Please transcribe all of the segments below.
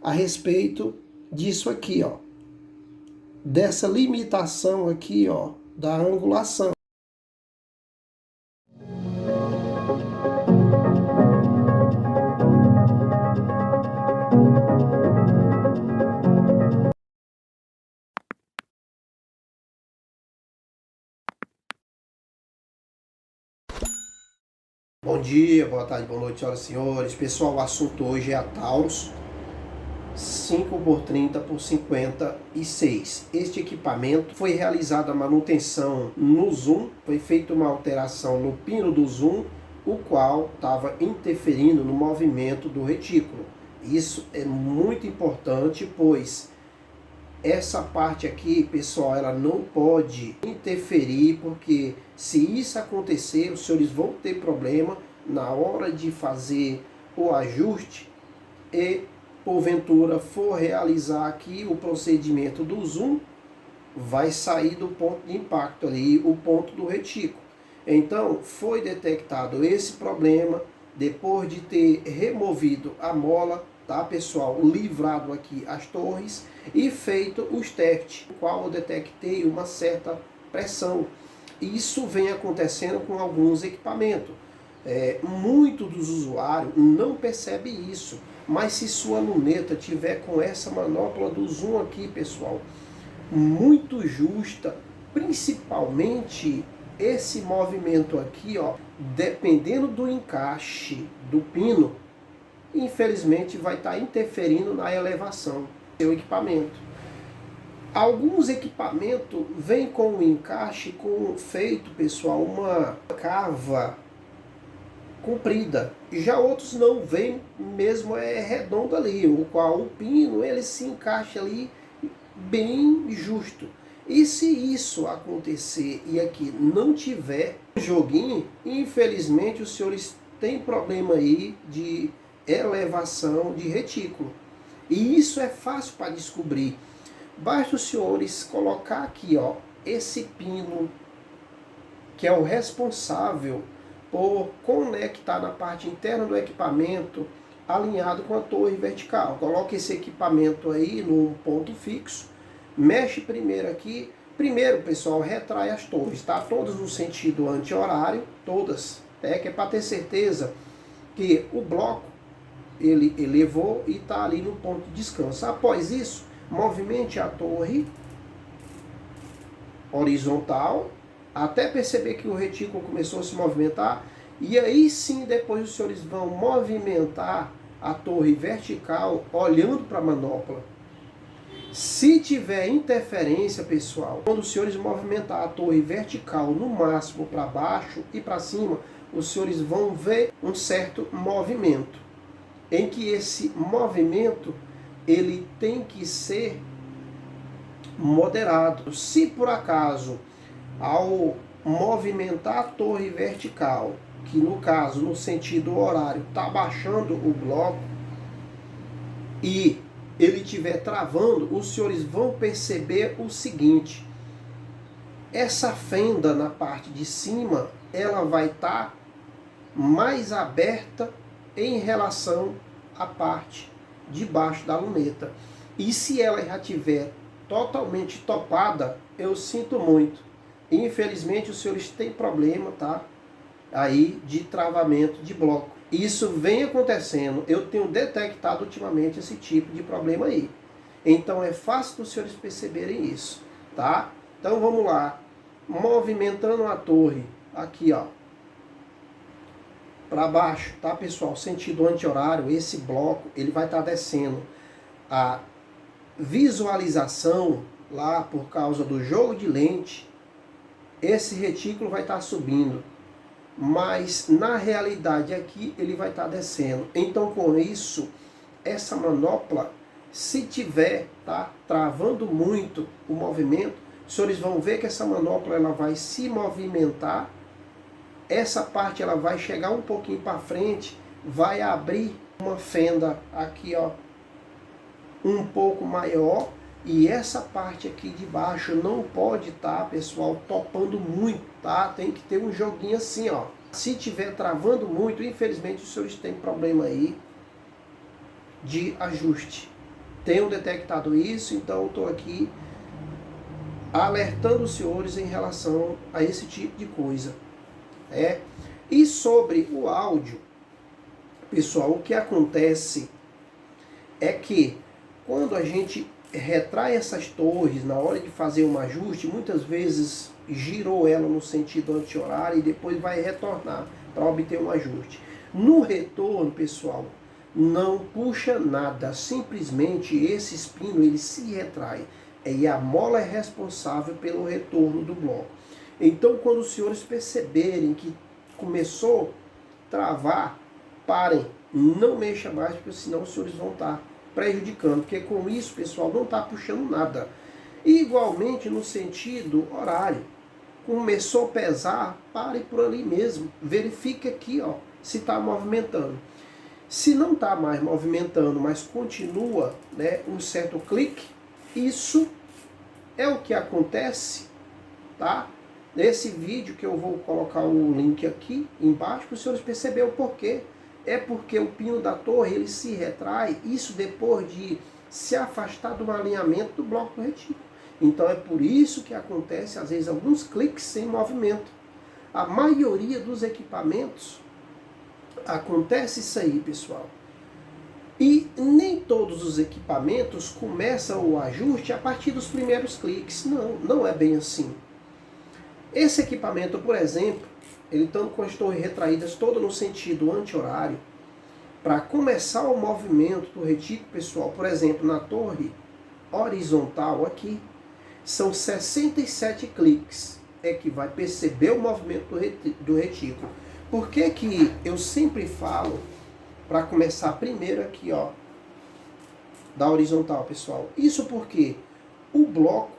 a respeito disso aqui, ó, dessa limitação aqui, ó, da angulação. Bom dia, boa tarde, boa noite, senhoras e senhores. Pessoal, o assunto hoje é a Taurus 5x30x56. Este equipamento foi realizada a manutenção no zoom, foi feita uma alteração no pino do zoom, o qual estava interferindo no movimento do retículo. Isso é muito importante, pois essa parte aqui, pessoal, ela não pode interferir, porque se isso acontecer, os senhores vão ter problema na hora de fazer o ajuste e, porventura, for realizar aqui o procedimento do zoom, vai sair do ponto de impacto ali, o ponto do retículo. Então, foi detectado esse problema depois de ter removido a mola, tá, pessoal? Livrado aqui as torres e feito os testes, no qual eu detectei uma certa pressão. Isso vem acontecendo com alguns equipamentos. Muito dos usuários não percebe isso, mas se sua luneta tiver com essa manopla do zoom aqui, pessoal, muito justa, principalmente esse movimento aqui, ó, dependendo do encaixe do pino, infelizmente vai estar interferindo na elevação do seu equipamento. Alguns equipamentos vêm com o encaixe feito, pessoal, uma cava comprida. Já outros não vêm, mesmo redondo ali, o qual o pino ele se encaixa ali bem justo. E se isso acontecer e aqui não tiver joguinho, infelizmente os senhores têm problema aí de elevação de retículo. E isso é fácil para descobrir. Basta os senhores colocar aqui, ó, esse pino que é o responsável por conectar na parte interna do equipamento alinhado com a torre vertical. Coloque esse equipamento aí num ponto fixo, mexe primeiro aqui. Primeiro, pessoal, retrai as torres, tá? Todas no sentido anti-horário, todas, que é para ter certeza que o bloco ele elevou e está ali no ponto de descanso. Após isso, movimente a torre horizontal até perceber que o retículo começou a se movimentar, e aí sim depois os senhores vão movimentar a torre vertical olhando para a manopla. Se tiver interferência, pessoal, quando os senhores movimentar a torre vertical no máximo para baixo e para cima, os senhores vão ver um certo movimento, em que esse movimento ele tem que ser moderado. Se por acaso, ao movimentar a torre vertical, que no caso, no sentido horário, está baixando o bloco, e ele estiver travando, os senhores vão perceber o seguinte: essa fenda na parte de cima, ela vai estar mais aberta em relação à parte de baixo da luneta. E se ela já estiver totalmente topada, eu sinto muito. Infelizmente os senhores têm problema, tá? Aí de travamento de bloco. Isso vem acontecendo, eu tenho detectado ultimamente esse tipo de problema aí. Então é fácil dos senhores perceberem isso, tá? Então vamos lá, movimentando a torre, aqui ó, para baixo, tá, pessoal? Sentido anti-horário, esse bloco, ele vai estar descendo. A visualização lá, por causa do jogo de lente, esse retículo vai estar subindo. Mas na realidade aqui ele vai estar descendo. Então com isso, essa manopla, se tiver, tá, travando muito o movimento, os senhores vão ver que essa manopla ela vai se movimentar. Essa parte ela vai chegar um pouquinho para frente, vai abrir uma fenda aqui, ó, um pouco maior, e essa parte aqui de baixo não pode estar, pessoal, topando muito, tá? Tem que ter um joguinho assim, ó. Se tiver travando muito, infelizmente os senhores têm problema aí de ajuste. tenho detectado isso, então estou aqui alertando os senhores em relação a esse tipo de coisa. E sobre o áudio, pessoal, o que acontece é que quando a gente retrai essas torres na hora de fazer um ajuste, muitas vezes girou ela no sentido anti-horário e depois vai retornar para obter um ajuste. No retorno, pessoal, não puxa nada, simplesmente esse espino ele se retrai e a mola é responsável pelo retorno do bloco. Então, quando os senhores perceberem que começou a travar, parem, não mexa mais, porque senão os senhores vão estar prejudicando, porque com isso, pessoal, não está puxando nada. E, igualmente no sentido horário, começou a pesar, pare por ali mesmo, verifique aqui, ó, se está movimentando. Se não está mais movimentando, mas continua, né, um certo clique, isso é o que acontece, tá? Nesse vídeo que eu vou colocar o link aqui embaixo, para os senhores perceberem o porquê. É porque o pino da torre ele se retrai, isso depois de se afastar do alinhamento do bloco do retículo. Então é por isso que acontece às vezes alguns cliques sem movimento. A maioria dos equipamentos acontece isso aí, pessoal. E nem todos os equipamentos começam o ajuste a partir dos primeiros cliques. Não, não é bem assim. Esse equipamento, por exemplo, ele estando com as torres retraídas todas no sentido anti-horário, para começar o movimento do retículo, pessoal, por exemplo, na torre horizontal aqui, são 67 cliques, é que vai perceber o movimento do retículo. Por que que eu sempre falo para começar primeiro aqui, ó, da horizontal, pessoal? Isso porque o bloco,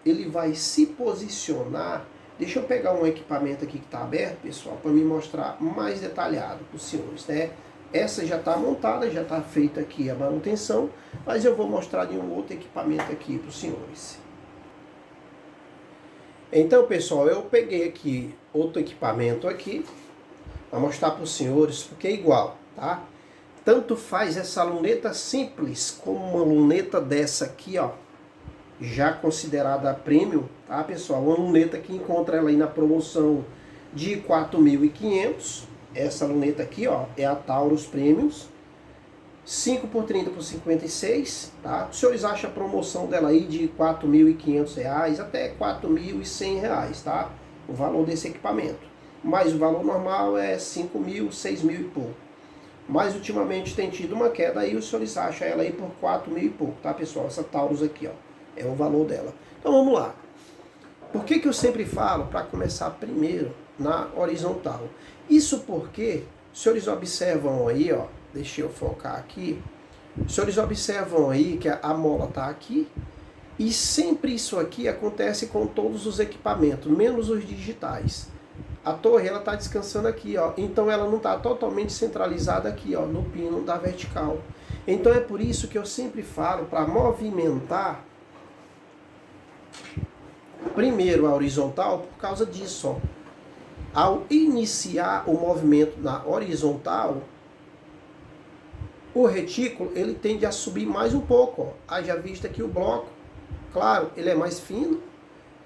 ele vai se posicionar. Deixa eu pegar um equipamento aqui que está aberto, pessoal, para me mostrar mais detalhado para os senhores, né? Essa já está montada, já está feita aqui a manutenção, mas eu vou mostrar de um outro equipamento aqui para os senhores. Então, pessoal, eu peguei aqui outro equipamento aqui, para mostrar para os senhores, porque é igual, tá? Tanto faz essa luneta simples, como uma luneta dessa aqui, ó, já considerada premium, tá, pessoal? Uma luneta que encontra ela aí na promoção de 4.500. Essa luneta aqui, ó, é a Taurus Premiums, 5 por 30 por 56, tá? Os senhores acham a promoção dela aí de R$ 4.500 até R$ 4.100, tá? O valor desse equipamento. Mas o valor normal é 5.000, 6.000 e pouco. Mas ultimamente tem tido uma queda aí, os senhores acham ela aí por 4.000 e pouco, tá, pessoal? Essa Taurus aqui, ó, é o valor dela. Então vamos lá. Por que que eu sempre falo para começar primeiro na horizontal? Isso porque, os senhores observam aí, ó, deixa eu focar aqui, os senhores observam aí que a mola está aqui, e sempre isso aqui acontece com todos os equipamentos, menos os digitais. A torre ela está descansando aqui, ó, então ela não está totalmente centralizada aqui, ó, no pino da vertical. Então é por isso que eu sempre falo para movimentar primeiro a horizontal, por causa disso, ó. Ao iniciar o movimento na horizontal, o retículo ele tende a subir mais um pouco, ó. Haja vista que o bloco, claro, ele é mais fino,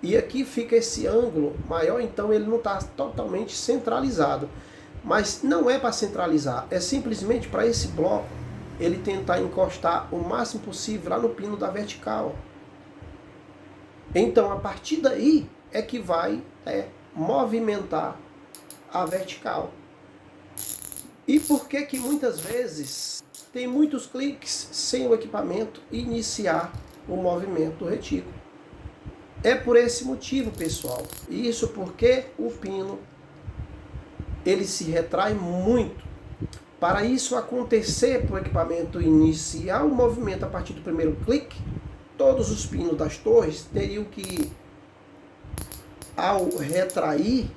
e aqui fica esse ângulo maior, então ele não está totalmente centralizado. Mas não é para centralizar, é simplesmente para esse bloco ele tentar encostar o máximo possível lá no pino da vertical. Então, a partir daí é que vai movimentar a vertical. E por que que muitas vezes tem muitos cliques sem o equipamento iniciar o movimento do retículo? É por esse motivo, pessoal. Isso porque o pino ele se retrai muito. Para isso acontecer, para o equipamento iniciar o movimento a partir do primeiro clique, todos os pinos das torres teriam que, ao retrair,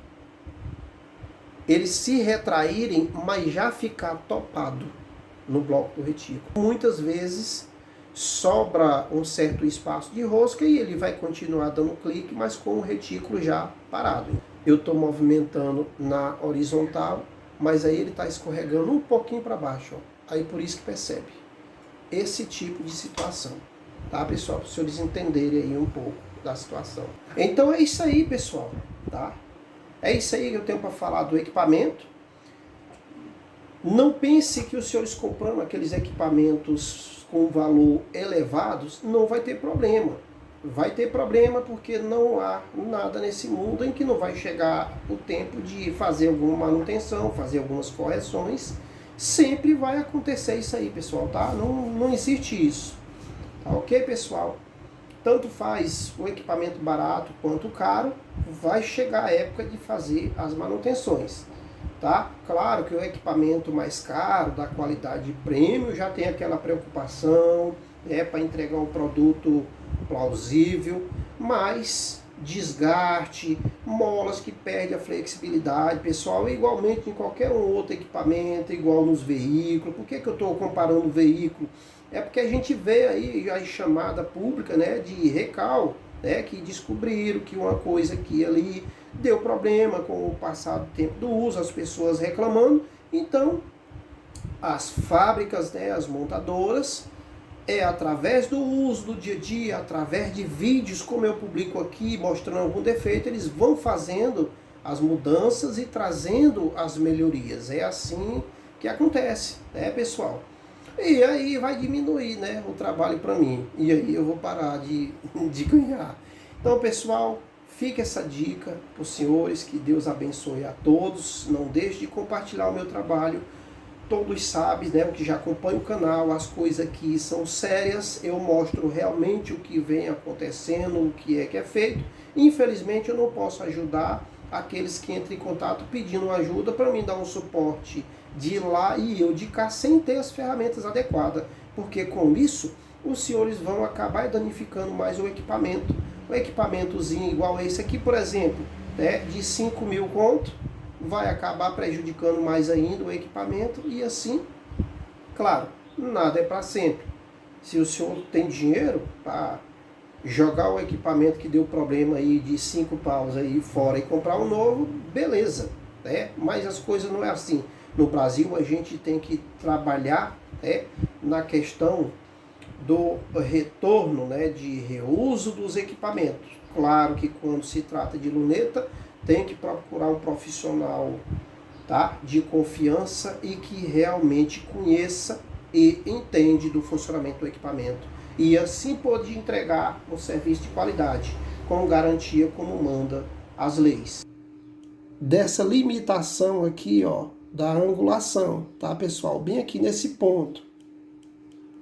eles se retraírem, mas já ficar topado no bloco do retículo. Muitas vezes sobra um certo espaço de rosca e ele vai continuar dando clique, mas com o retículo já parado. Eu estou movimentando na horizontal, mas aí ele está escorregando um pouquinho para baixo, ó. Aí por isso que percebe. esse tipo de situação. Tá, pessoal? Para os senhores entenderem aí um pouco da situação. Então é isso aí, pessoal. Tá? É isso aí que eu tenho para falar do equipamento. Não pense que os senhores comprando aqueles equipamentos com valor elevados não vai ter problema. Vai ter problema porque não há nada nesse mundo em que não vai chegar o tempo de fazer alguma manutenção, fazer algumas correções. Sempre vai acontecer isso aí, pessoal, tá? Não existe isso. Tá ok, pessoal? Tanto faz o equipamento barato quanto caro, vai chegar a época de fazer as manutenções. Tá? Claro que o equipamento mais caro, da qualidade premium, já tem aquela preocupação, para entregar um produto plausível, mas desgaste, molas que perdem a flexibilidade, pessoal, igualmente em qualquer um outro equipamento, igual nos veículos. Por que eu estou comparando o veículo? É porque a gente vê aí a chamada pública, né, de recal, né, que descobriram que uma coisa aqui e ali deu problema com o passar do tempo do uso, as pessoas reclamando. Então, as fábricas, né, as montadoras, através do uso do dia a dia, através de vídeos como eu publico aqui, mostrando algum defeito, eles vão fazendo as mudanças e trazendo as melhorias. É assim que acontece, né, pessoal? E aí vai diminuir, né, o trabalho para mim. E aí eu vou parar de ganhar. Então, pessoal, fica essa dica para os senhores, que Deus abençoe a todos. Não deixe de compartilhar o meu trabalho. Todos sabem, né, o que já acompanha o canal, as coisas aqui são sérias. Eu mostro realmente o que vem acontecendo, o que é feito. Infelizmente eu não posso ajudar aqueles que entram em contato pedindo ajuda para mim dar um suporte de lá e eu de cá sem ter as ferramentas adequadas. Porque com isso os senhores vão acabar danificando mais o equipamento. Um equipamentozinho igual esse aqui, por exemplo, né, de 5 mil conto, vai acabar prejudicando mais ainda o equipamento. E assim, claro, nada é para sempre. Se o senhor tem dinheiro para jogar o equipamento que deu problema aí de 5 paus aí fora e comprar um novo, beleza, né? Mas as coisas não é assim. No Brasil a gente tem que trabalhar, né, na questão do retorno, né, de reuso dos equipamentos. Claro que quando se trata de luneta, tem que procurar um profissional, tá, de confiança e que realmente conheça e entende do funcionamento do equipamento. E assim pode entregar um serviço de qualidade, com garantia como manda as leis. Dessa limitação aqui, ó, da angulação, tá, pessoal? Bem aqui nesse ponto.